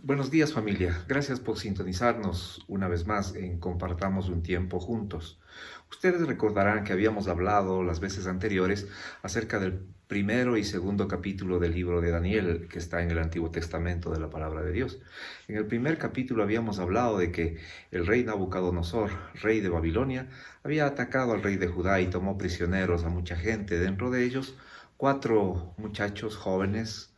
Buenos días, familia. Gracias por sintonizarnos una vez más en Compartamos un tiempo juntos. Ustedes recordarán que habíamos hablado las veces anteriores acerca del primero y segundo capítulo del libro de Daniel, que está en el Antiguo Testamento de la Palabra de Dios. En el primer capítulo habíamos hablado de que el rey Nabucodonosor, rey de Babilonia, había atacado al rey de Judá y tomó prisioneros a mucha gente, dentro de ellos 4 muchachos jóvenes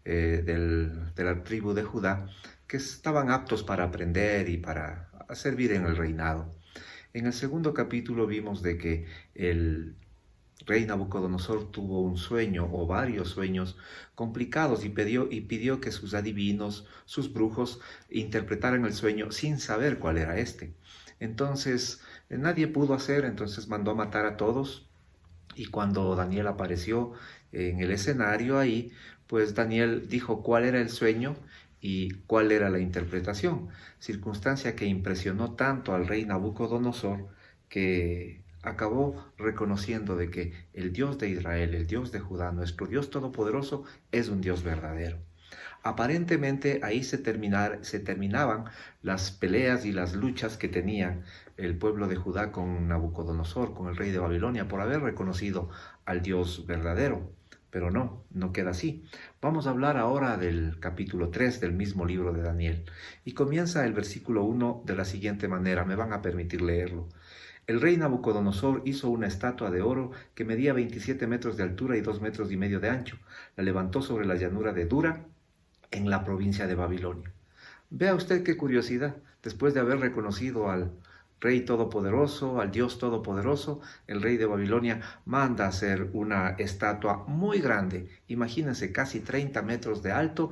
de la tribu de Judá, que estaban aptos para aprender y para servir en el reinado. En el segundo capítulo vimos de que el rey Nabucodonosor tuvo un sueño o varios sueños complicados y pidió que sus adivinos, sus brujos, interpretaran el sueño sin saber cuál era este. Entonces nadie pudo hacer, entonces mandó a matar a todos. Y cuando Daniel apareció en el escenario ahí, pues Daniel dijo cuál era el sueño y cuál era la interpretación, circunstancia que impresionó tanto al rey Nabucodonosor que acabó reconociendo de que el Dios de Israel, el Dios de Judá, nuestro Dios todopoderoso, es un Dios verdadero. Aparentemente ahí se terminaban las peleas y las luchas que tenía el pueblo de Judá con Nabucodonosor, con el rey de Babilonia, por haber reconocido al Dios verdadero. Pero no queda así. Vamos a hablar ahora del capítulo 3 del mismo libro de Daniel. Y comienza el versículo 1 de la siguiente manera, me van a permitir leerlo. El rey Nabucodonosor hizo una estatua de oro que medía 27 metros de altura y 2,5 metros de ancho. La levantó sobre la llanura de Dura, en la provincia de Babilonia. Vea usted qué curiosidad, después de haber reconocido al Rey Todopoderoso, al Dios Todopoderoso, el rey de Babilonia manda hacer una estatua muy grande, imagínense casi 30 metros de alto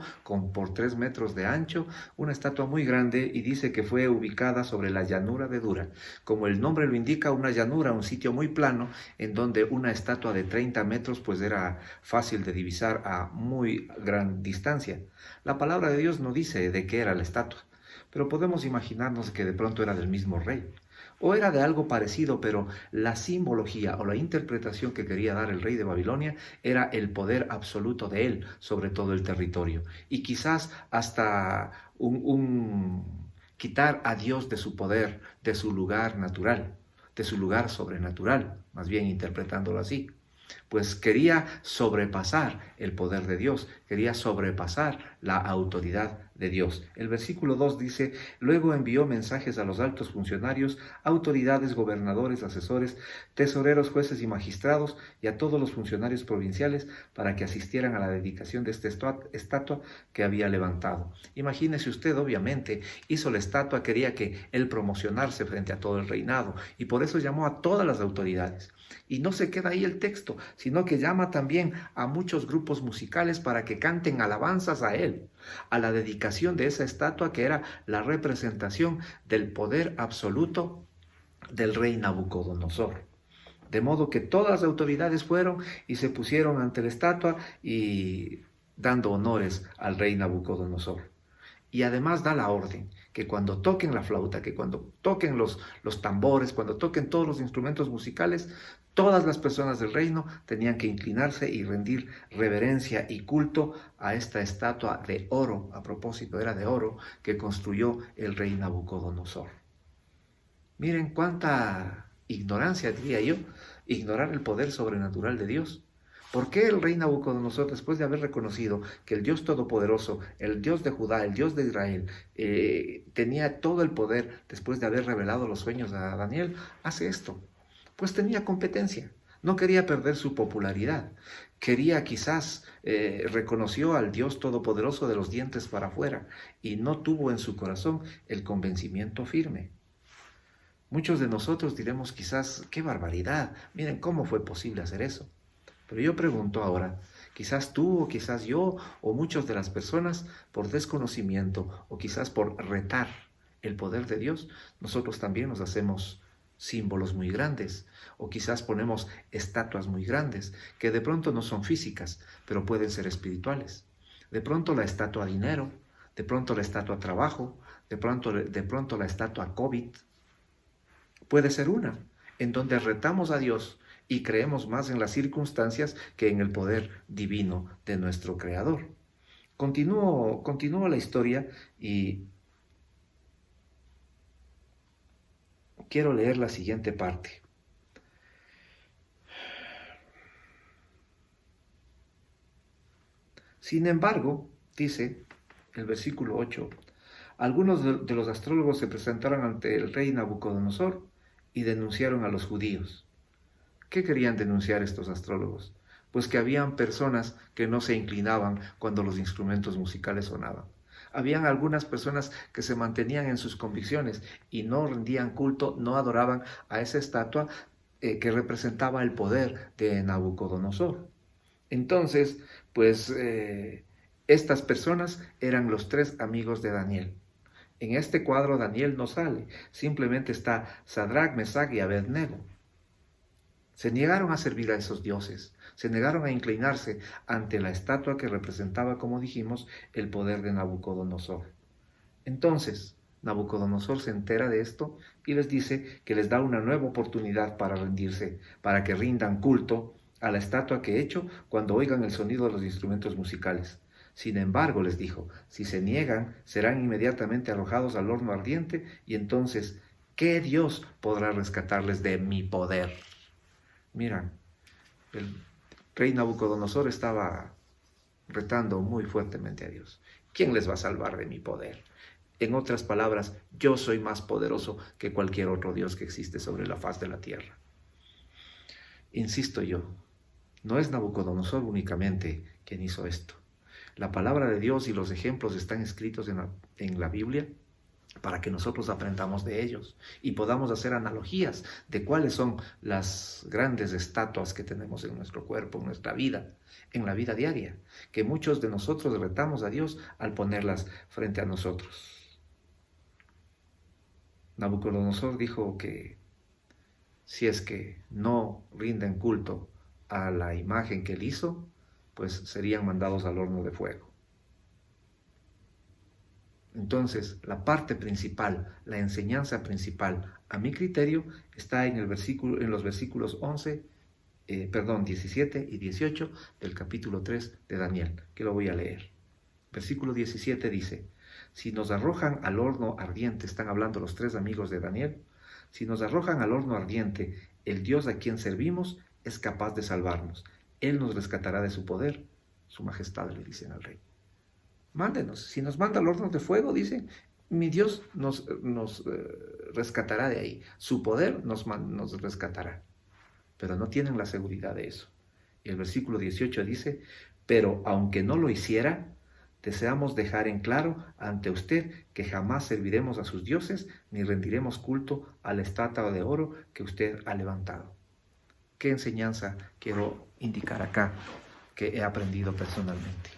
por 3 metros de ancho, una estatua muy grande, y dice que fue ubicada sobre la llanura de Dura. Como el nombre lo indica, una llanura, un sitio muy plano, en donde una estatua de 30 metros pues era fácil de divisar a muy gran distancia. La palabra de Dios no dice de qué era la estatua, pero podemos imaginarnos que de pronto era del mismo rey, o era de algo parecido, pero la simbología o la interpretación que quería dar el rey de Babilonia era el poder absoluto de él sobre todo el territorio, y quizás hasta quitar a Dios de su poder, de su lugar natural, de su lugar sobrenatural, más bien interpretándolo así. Pues quería sobrepasar el poder de Dios, quería sobrepasar la autoridad de Dios. El versículo 2 dice: luego envió mensajes a los altos funcionarios, autoridades, gobernadores, asesores, tesoreros, jueces y magistrados, y a todos los funcionarios provinciales para que asistieran a la dedicación de esta estatua que había levantado. Imagínese usted, obviamente, hizo la estatua, quería que él promocionarse frente a todo el reinado, y por eso llamó a todas las autoridades. Y no se queda ahí el texto, sino que llama también a muchos grupos musicales para que canten alabanzas a él, a la dedicación de esa estatua que era la representación del poder absoluto del rey Nabucodonosor. De modo que todas las autoridades fueron y se pusieron ante la estatua y dando honores al rey Nabucodonosor. Y además da la orden que cuando toquen la flauta, que cuando toquen los tambores, cuando toquen todos los instrumentos musicales, todas las personas del reino tenían que inclinarse y rendir reverencia y culto a esta estatua de oro, a propósito era de oro, que construyó el rey Nabucodonosor. Miren cuánta ignorancia, diría yo, ignorar el poder sobrenatural de Dios. ¿Por qué el rey Nabucodonosor, después de haber reconocido que el Dios Todopoderoso, el Dios de Judá, el Dios de Israel, tenía todo el poder, después de haber revelado los sueños a Daniel, hace esto? Pues tenía competencia, no quería perder su popularidad, quería quizás, reconoció al Dios Todopoderoso de los dientes para afuera y no tuvo en su corazón el convencimiento firme. Muchos de nosotros diremos quizás, qué barbaridad, miren cómo fue posible hacer eso. Pero yo pregunto ahora, quizás tú o quizás yo o muchas de las personas por desconocimiento o quizás por retar el poder de Dios, nosotros también nos hacemos símbolos muy grandes o quizás ponemos estatuas muy grandes que de pronto no son físicas, pero pueden ser espirituales. De pronto la estatua dinero, de pronto la estatua trabajo, de pronto la estatua COVID. Puede ser una, en donde retamos a Dios y creemos más en las circunstancias que en el poder divino de nuestro Creador. Continúo la historia y quiero leer la siguiente parte. Sin embargo, dice el versículo 8, algunos de los astrólogos se presentaron ante el rey Nabucodonosor y denunciaron a los judíos. ¿Qué querían denunciar estos astrólogos? Pues que habían personas que no se inclinaban cuando los instrumentos musicales sonaban. Habían algunas personas que se mantenían en sus convicciones y no rendían culto, no adoraban a esa estatua que representaba el poder de Nabucodonosor. Entonces, pues estas personas eran los tres amigos de Daniel. En este cuadro Daniel no sale, simplemente está Sadrach, Mesach y Abednego. Se negaron a servir a esos dioses, se negaron a inclinarse ante la estatua que representaba, como dijimos, el poder de Nabucodonosor. Entonces, Nabucodonosor se entera de esto y les dice que les da una nueva oportunidad para rendirse, para que rindan culto a la estatua que he hecho cuando oigan el sonido de los instrumentos musicales. Sin embargo, les dijo, si se niegan, serán inmediatamente arrojados al horno ardiente y entonces, ¿qué Dios podrá rescatarles de mi poder? Mira, el rey Nabucodonosor estaba retando muy fuertemente a Dios. ¿Quién les va a salvar de mi poder? En otras palabras, yo soy más poderoso que cualquier otro Dios que existe sobre la faz de la tierra. Insisto yo, no es Nabucodonosor únicamente quien hizo esto. La palabra de Dios y los ejemplos están escritos en la Biblia para que nosotros aprendamos de ellos y podamos hacer analogías de cuáles son las grandes estatuas que tenemos en nuestro cuerpo, en nuestra vida, en la vida diaria, que muchos de nosotros retamos a Dios al ponerlas frente a nosotros. Nabucodonosor dijo que si es que no rinden culto a la imagen que él hizo, pues serían mandados al horno de fuego. Entonces, la parte principal, la enseñanza principal, a mi criterio, está en los versículos 17 y 18 del capítulo 3 de Daniel, que lo voy a leer. Versículo 17 dice, si nos arrojan al horno ardiente, están hablando los tres amigos de Daniel, si nos arrojan al horno ardiente, el Dios a quien servimos es capaz de salvarnos. Él nos rescatará de su poder. Su majestad le dicen al rey. Mándenos, si nos manda al horno de fuego, dicen, mi Dios nos rescatará de ahí. Su poder nos rescatará. Pero no tienen la seguridad de eso. Y el versículo 18 dice, pero aunque no lo hiciera, deseamos dejar en claro ante usted que jamás serviremos a sus dioses ni rendiremos culto a la estatua de oro que usted ha levantado. ¿Qué enseñanza quiero indicar acá que he aprendido personalmente?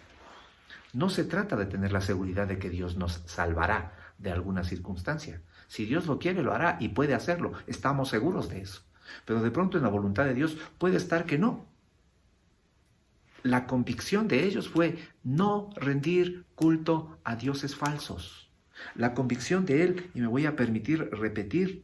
No se trata de tener la seguridad de que Dios nos salvará de alguna circunstancia. Si Dios lo quiere, lo hará y puede hacerlo. Estamos seguros de eso. Pero de pronto en la voluntad de Dios puede estar que no. La convicción de ellos fue no rendir culto a dioses falsos. La convicción de él, y me voy a permitir repetir,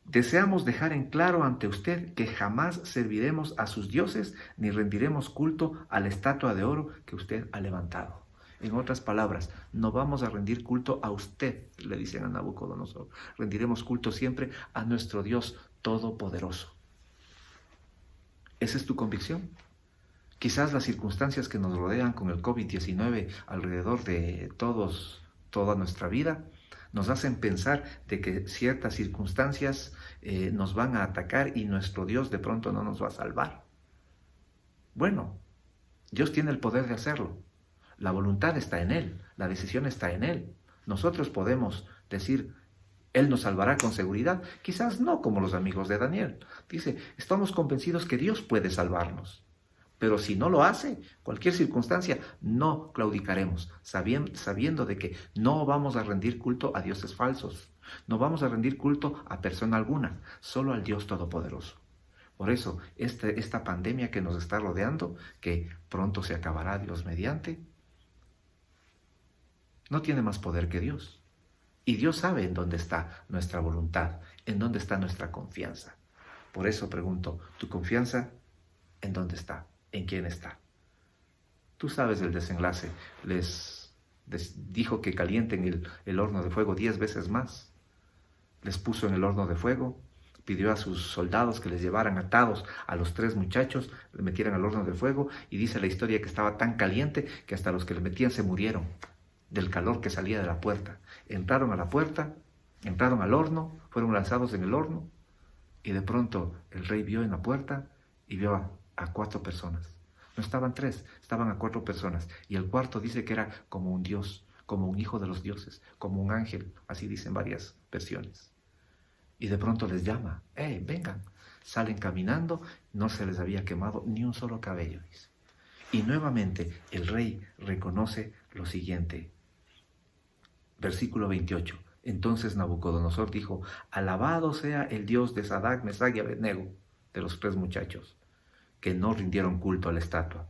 deseamos dejar en claro ante usted que jamás serviremos a sus dioses ni rendiremos culto a la estatua de oro que usted ha levantado. En otras palabras, no vamos a rendir culto a usted, le dicen a Nabucodonosor. Rendiremos culto siempre a nuestro Dios Todopoderoso. ¿Esa es tu convicción? Quizás las circunstancias que nos rodean con el COVID-19 alrededor de toda nuestra vida, nos hacen pensar de que ciertas circunstancias nos van a atacar y nuestro Dios de pronto no nos va a salvar. Bueno, Dios tiene el poder de hacerlo. La voluntad está en Él, la decisión está en Él. Nosotros podemos decir, Él nos salvará con seguridad, quizás no como los amigos de Daniel. Dice, estamos convencidos que Dios puede salvarnos. Pero si no lo hace, cualquier circunstancia, no claudicaremos, sabiendo de que no vamos a rendir culto a dioses falsos, no vamos a rendir culto a persona alguna, solo al Dios Todopoderoso. Por eso, esta pandemia que nos está rodeando, que pronto se acabará, Dios mediante, no tiene más poder que Dios. Y Dios sabe en dónde está nuestra voluntad, en dónde está nuestra confianza. Por eso pregunto, ¿tu confianza ¿En dónde está? ¿En quién está? Tú sabes el desenlace. Dijo que calienten el horno de fuego 10 veces más. Les puso en el horno de fuego, pidió a sus soldados que les llevaran atados a los 3 muchachos, le metieran al horno de fuego, y dice la historia que estaba tan caliente que hasta los que le metían se murieron del calor que salía de la puerta. Entraron a la puerta, entraron al horno, fueron lanzados en el horno, y de pronto el rey vio en la puerta y vio a 4 personas. No estaban 3, estaban a 4 personas. Y el cuarto dice que era como un dios, como un hijo de los dioses, como un ángel, así dicen varias versiones. Y de pronto les llama, vengan. Salen caminando, no se les había quemado ni un solo cabello, dice. Y nuevamente el rey reconoce lo siguiente. Versículo 28. Entonces Nabucodonosor dijo, alabado sea el Dios de Sadrach, Mesach y Abednego, de los 3 muchachos, que no rindieron culto a la estatua.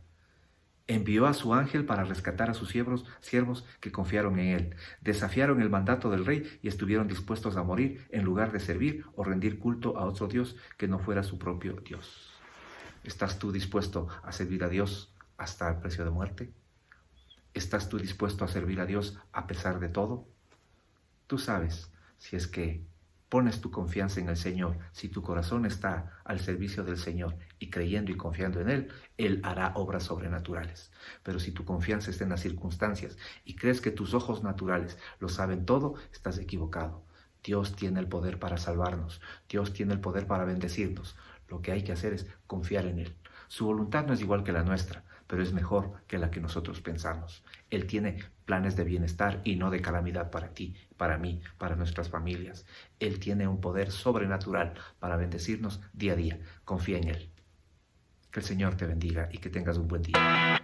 Envió a su ángel para rescatar a sus siervos que confiaron en él. Desafiaron el mandato del rey y estuvieron dispuestos a morir en lugar de servir o rendir culto a otro Dios que no fuera su propio Dios. ¿Estás tú dispuesto a servir a Dios hasta el precio de muerte? ¿Estás tú dispuesto a servir a Dios a pesar de todo? Tú sabes, si es que pones tu confianza en el Señor, si tu corazón está al servicio del Señor y creyendo y confiando en Él, Él hará obras sobrenaturales. Pero si tu confianza está en las circunstancias y crees que tus ojos naturales lo saben todo, estás equivocado. Dios tiene el poder para salvarnos. Dios tiene el poder para bendecirnos. Lo que hay que hacer es confiar en Él. Su voluntad no es igual que la nuestra, pero es mejor que la que nosotros pensamos. Él tiene planes de bienestar y no de calamidad para ti, para mí, para nuestras familias. Él tiene un poder sobrenatural para bendecirnos día a día. Confía en Él. Que el Señor te bendiga y que tengas un buen día.